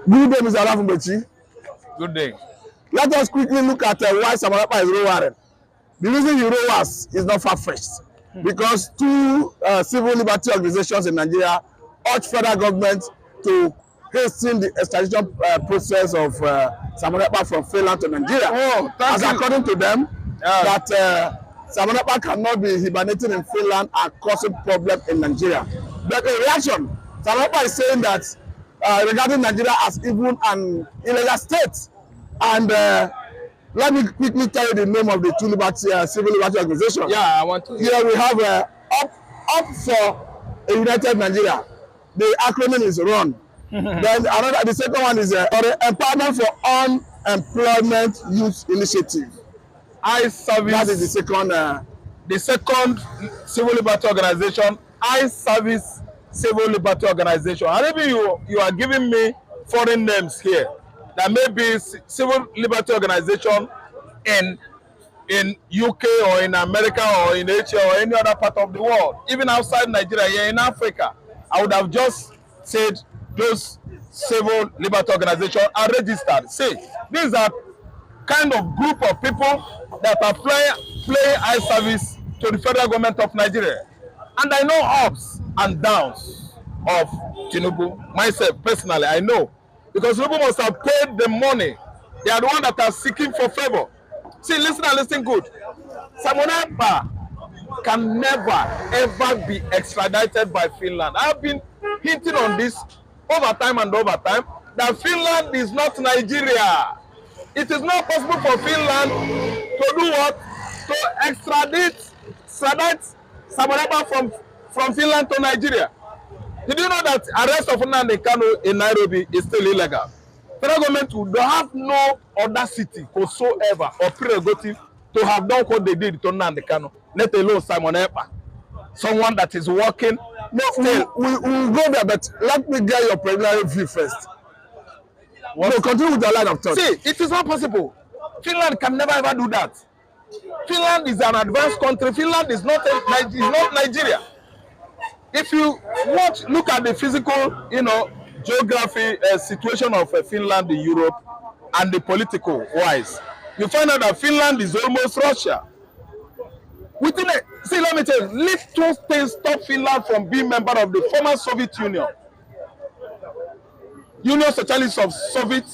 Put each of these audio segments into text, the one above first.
Good day, Mr. Raphael Ngbechi. Good day. Let us quickly look at why Simon Ekpa is ROARS. The reason he ROARS is not far-fetched because two civil liberty organizations in Nigeria urge federal government to hasten the extradition process of Simon Ekpa from Finland to Nigeria. As according to them, that Simon Ekpa cannot be hibernating in Finland and causing problems in Nigeria. But in reaction, Simon Ekpa is saying that regarding Nigeria as even an illegal state. And let me quickly tell you the name of the two civil liberty organizations. Yeah, I want to. Here we have Up for a United Nigeria. The acronym is RUN. Then the second one is Empowerment for Unemployment Youth Initiative. I-Service. That is the second civil liberty organization, I-Service Civil Liberty Organization. And maybe you are giving me foreign names here. That may be civil liberty organization in UK or in America or in Asia or any other part of the world, even outside Nigeria, here in Africa. I would have just said those civil liberty organizations are registered. See, these are kind of group of people that are playing eye service to the federal government of Nigeria. And I know ups and downs of Tinubu. Myself, personally, I know. Because Tinubu must have paid the money. They are the ones that are seeking for favor. See, listen and listen good. Simon Ekpa can never, ever be extradited by Finland. I have been hinting on this over time and over time, that Finland is not Nigeria. It is not possible for Finland to do what? To extradite Simon Ekpa from Finland to Nigeria. Did you know that arrest of Nnamdi Kanu in Nairobi is still illegal? Federal government would have no audacity whatsoever or prerogative to have done what they did to Nnamdi Kanu, let alone Simon Ekpa, someone that is working. No, we'll go there, but let me get your preliminary view first. No, continue with the line of thought. See, it is not possible. Finland can never ever do that. Finland is an advanced country. Finland is not Nigeria. If you look at the physical, geography situation of Finland in Europe and the political wise, you find out that Finland is almost Russia. See, let me tell you, little things stop Finland from being member of the former Soviet Union. Union Socialist of Soviet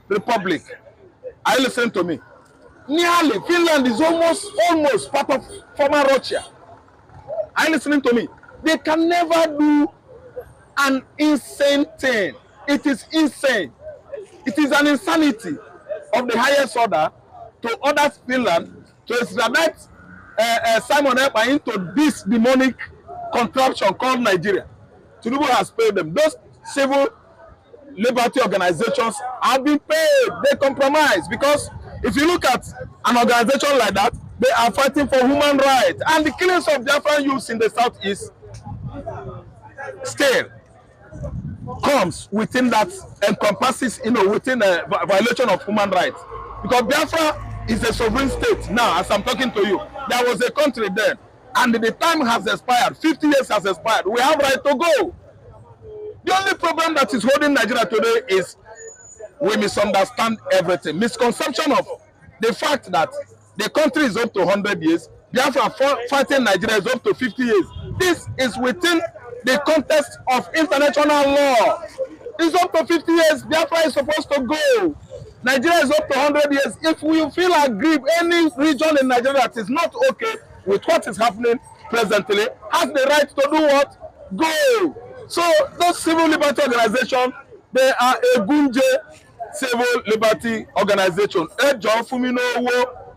Republic. Are you listening to me? Nearly, Finland is almost part of former Russia. Are you listening to me? They can never do an insane thing. It is insane. It is an insanity of the highest order to order Finland to extradite Simon Ekpa into this demonic contraption called Nigeria. Tinubu has paid them. Those civil liberty organizations have been paid. They compromise because if you look at an organization like that, they are fighting for human rights. And the killings of Biafra youths in the southeast still comes within that, encompasses, within a violation of human rights. Because Biafra is a sovereign state now, as I'm talking to you. There was a country then, and the time has expired. 50 years has expired. We have right to go. The only problem that is holding Nigeria today is we misunderstand everything. Misconception of the fact that the country is up to 100 years, Biafra fighting Nigeria is up to 50 years. This is within the context of international law. It's up to 50 years, Biafra is supposed to go. Nigeria is up to 100 years. If we feel aggrieved, any region in Nigeria that is not okay with what is happening presently has the right to do what? Go. So those civil liberty organizations, they are a Gunje civil liberty organization. Ejo Fumino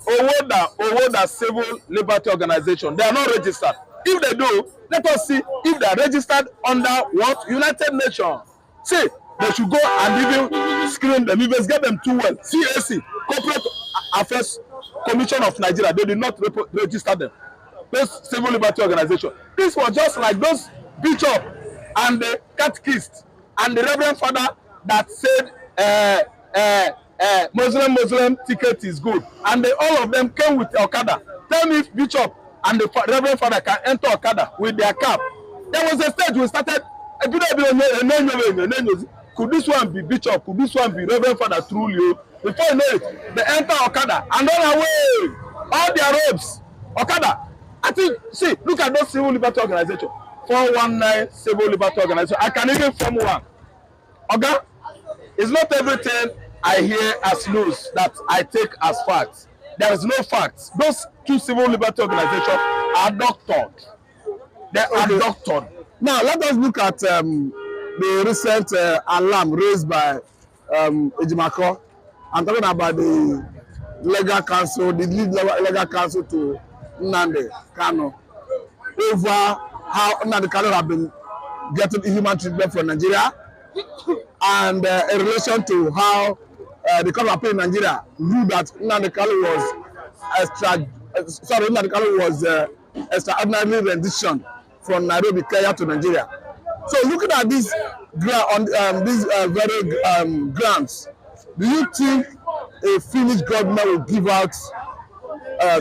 Owoda civil liberty organization. They are not registered. If they do, let us see if they are registered under what? United Nations. See, they should go and even screen them, investigate them too well. CAC, Corporate Affairs Commission of Nigeria, they did not register them. Those civil liberty organizations. This was just like those bishop and the catechist and the reverend father that said Muslim ticket is good. And all of them came with Okada. Tell me if bishop and the reverend father can enter Okada with their cap. There was a stage we started. could this one be bishop? Could this one be Reverend Father truly? Before you know it, they enter Okada and run away. All their robes, Okada. I think, see, look at those civil liberty organizations. 419 civil liberty organization. I can even form one. Okay? It's not everything I hear as news that I take as facts. There is no facts. Those two civil liberty organizations are doctored. They are doctored. Now, let us look at the recent alarm raised by Ejimako. I'm talking about the legal counsel, the lead legal counsel to Nnamdi Kanu, over how Nnamdi Kanu have been getting inhuman treatment from Nigeria, and in relation to how the Court of Appeal in Nigeria ruled that Nnamdi Kanu was extraordinarily rendition from Nairobi, Kenya to Nigeria. So looking at this very grants, do you think a Finnish government will give out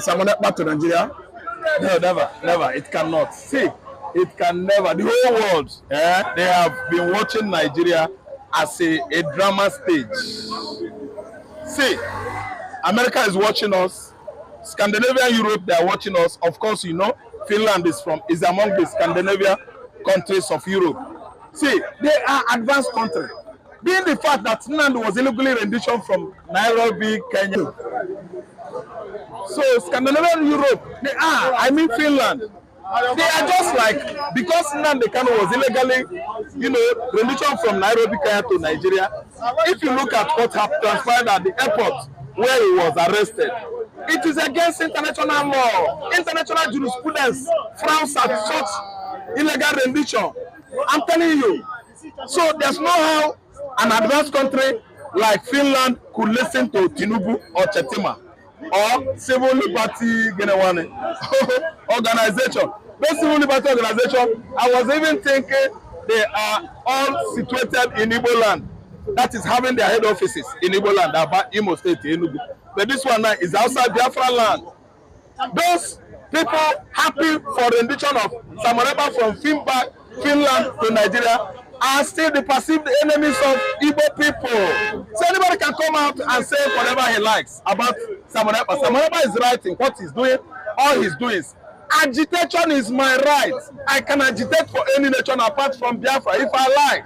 Simon Ekpa to Nigeria? No, never. It cannot. See, it can never. The whole world, they have been watching Nigeria as a drama stage. See, America is watching us. Scandinavian Europe, they are watching us. Of course, you know, Finland is among the Scandinavian countries of Europe. See, they are advanced countries. Being the fact that Nnamdi was illegally rendition from Nairobi, Kenya. So Scandinavian Europe, Finland, they are just like, because Nnamdi Kanu was illegally, rendition from Nairobi, Kenya to Nigeria. If you look at what transpired at the airport where he was arrested, it is against international law. International jurisprudence frowns at such illegal rendition. I'm telling you. So there's no how an advanced country like Finland could listen to Tinubu or Chetima or civil liberty organization. Those civil liberty organization, I was even thinking they are all situated in Igbo land. That is having their head offices in Igbo land, about Imo State, Enugu. But this one now is outside Biafra land. Those people happy for rendition of Simon Ekpa from Finland to Nigeria are still the perceived enemies of Igbo people. So anybody can come out and say whatever he likes about Simon Ekpa. Simon Ekpa is writing what he's doing, all he's doing. Agitation is my right. I can agitate for any nation apart from Biafra if I like.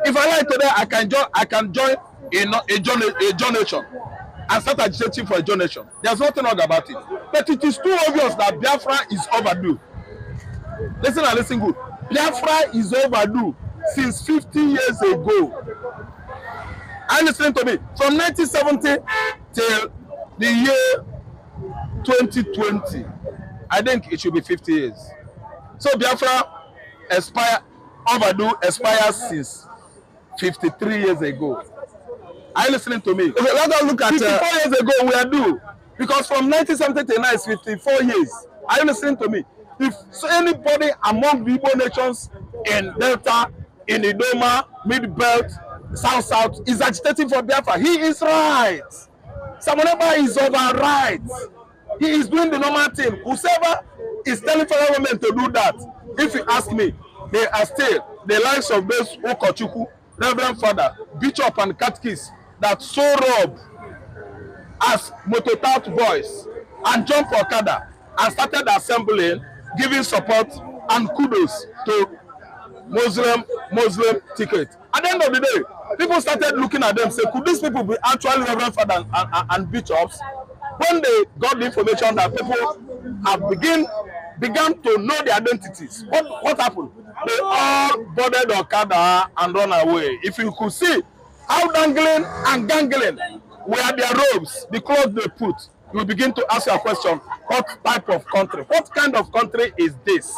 If I like today, I can join a donation and start agitating for a donation. There's nothing wrong about it. But it is too obvious that Biafra is overdue. Listen and listen good. Biafra is overdue since 50 years ago. Are you listening to me? From 1970 till the year 2020, I think it should be 50 years. So Biafra overdue expires since 53 years ago. Are you listening to me? Okay, let us look at 54 years ago we are due. Because from 1970 to now is 54 years. Are you listening to me? If anybody among the Igbo nations in Delta, in Idoma, Mid-Belt, South, is agitating for Biafra, he is right. Simon Ekpa is over right. He is doing the normal thing. Whoever is telling federal government to do that, if you ask me, they are still the likes of those Okochukwu, Reverend Father, Bishop and Catechist that so rob as mototout boys and jump for Okada and started assembling, giving support and kudos to Muslim ticket. At the end of the day, people started looking at them, say, could these people be actually Reverend Father and bishops? When they got the information that people have began to know their identities, what happened? They all boarded Okada and run away. If you could see how dangling and gangling were their robes, the clothes they put, you begin to ask your question, what type of country? What kind of country is this?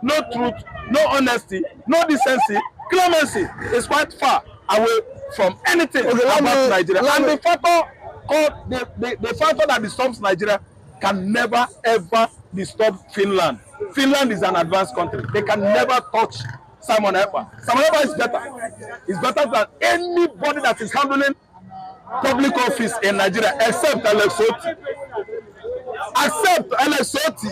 No truth, no honesty, no decency, clemency is quite far away from anything about Nigeria. And the factor called the factor that disturbs Nigeria can never ever disturb Finland. Finland is an advanced country. They can never touch Simon Ekpa. Simon Ekpa is better. It's better than anybody that is handling public office in Nigeria except Alex Oti. Except Alex Oti.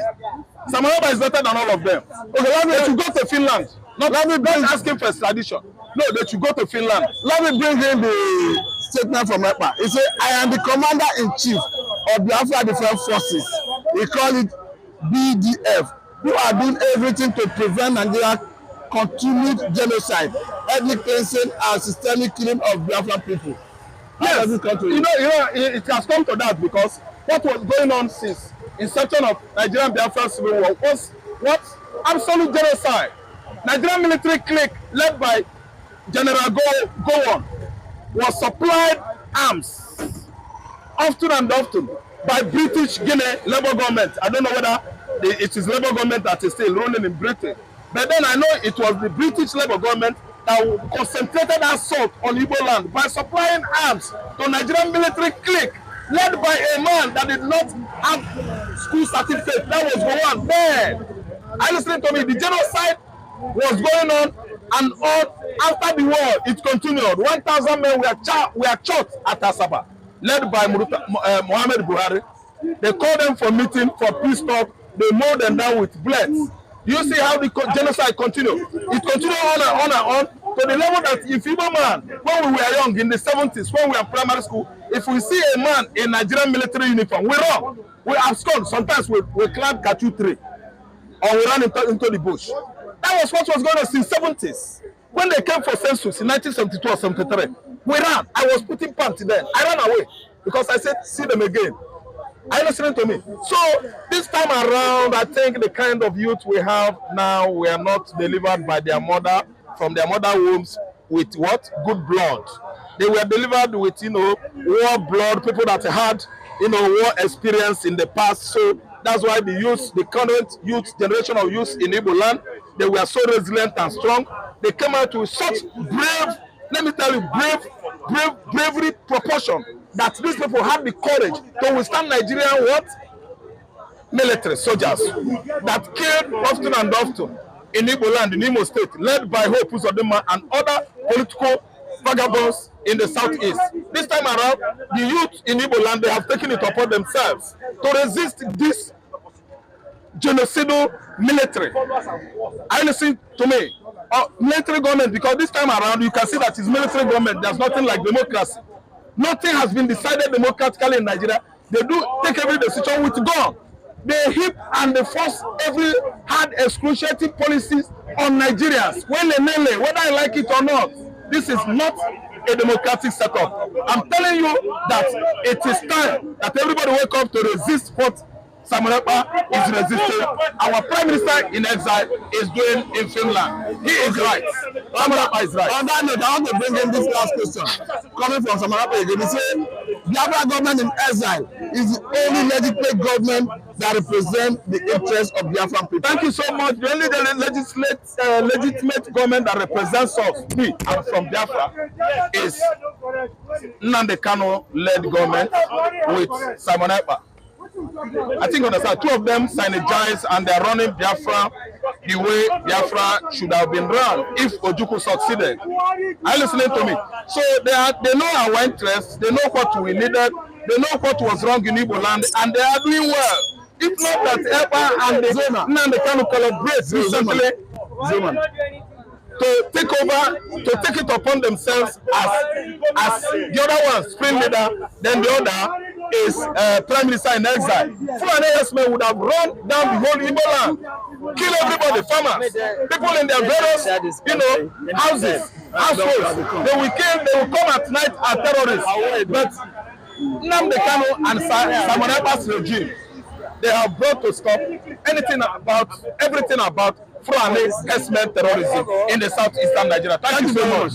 Simon Ekpa is better than all of them. Okay, let me go to Finland. Not asking for extradition. No, they should go to Finland. Let me bring in the statement from Ekpa. He said, I am the commander-in-chief of Biafra Defense Forces. He called it BDF, who are doing everything to prevent Nigeria's continued genocide, ethnic cleansing, and systemic killing of Biafran people. Yes, it has come to that because what was going on since inception of Nigerian Biafra Civil War was what? Absolute genocide. Nigerian military clique led by General Gowon was supplied arms often and often by British Guinea Labour government. I don't know whether it is Labour government that is still ruling in Britain. But then I know it was the British Labour government that concentrated assault on Igbo land by supplying arms to Nigerian military clique led by a man that did not have school certificate. That was Gowon. Then, are you listening to me? The genocide was going on, and after the war, it continued. 1,000 men were shot at Asaba, led by Mohammed Buhari. They called them for meeting, for peace talk. They mowed them down with bullets. You see how the genocide continued. It continued on and on to the level that if Igbo man, when we were young in the 70s, when we were in primary school, if we see a man in Nigerian military uniform, we run. We abscond. Sometimes we climb Kachu tree or we run into the bush. That was what was going on since the 70s. When they came for census in 1972 or 73, we ran. I was putting pants then. I ran away because I said, see them again. Are you listening to me? So this time around, I think the kind of youth we have now, we are not delivered by their mother, from their mother wombs with what? Good blood. They were delivered with, war blood, people that had, war experience in the past. So that's why the youth, the current youth, generation of youth in Igbo land, they were so resilient and strong. They came out with such brave, let me tell you, bravery proportion that these people had the courage to withstand Nigerian what? Military soldiers that killed often and often in Igbo land, in Imo State, led by Hope Uzodinma and other political vagabonds in the southeast. This time around, the youth in Igbo land, they have taken it upon themselves to resist this genocidal military. Are you listening to me? Military government, because this time around, you can see that it's military government. There's nothing like democracy. Nothing has been decided democratically in Nigeria. They do take every decision with gun. They hip and they force every hard excruciating policies on Nigerians. Whether I like it or not, this is not a democratic setup. I'm telling you that it is time that everybody wake up to resist what Simon Ekpa is resisting. Our Prime Minister in exile is doing in Finland. He is right. Simon Ekpa is right. On that note, I want to bring in this last question. Coming from Simon Ekpa again, he said, the Biafra government in exile is the only legitimate government that represents the interests of Biafran people. Thank you so much. The only legitimate government that represents us, me, I'm from Biafra, is Nnamdi Kanu-led government with Simon Ekpa. I think understand, two of them synergize and they're running Biafra the way Biafra should have been run if Ojukwu succeeded. Are you listening to me? So they know our interests, they know what we needed, they know what was wrong in Igbo land, and they are doing well. If not that Ekpa and Nnamdi Kanu collaborate recently to take over, to take it upon themselves as the other one, spring leader, then the other is Prime Minister in exile. Fulani men would have run down the whole Igbo land, kill everybody, farmers, people in their various, houses, households. They will kill, they will come at night as terrorists. But Nnamdi Kanu and Simon Ekpa's regime, they have brought to stop everything about Fulani men terrorism in the southeastern Nigeria. Thank you so much.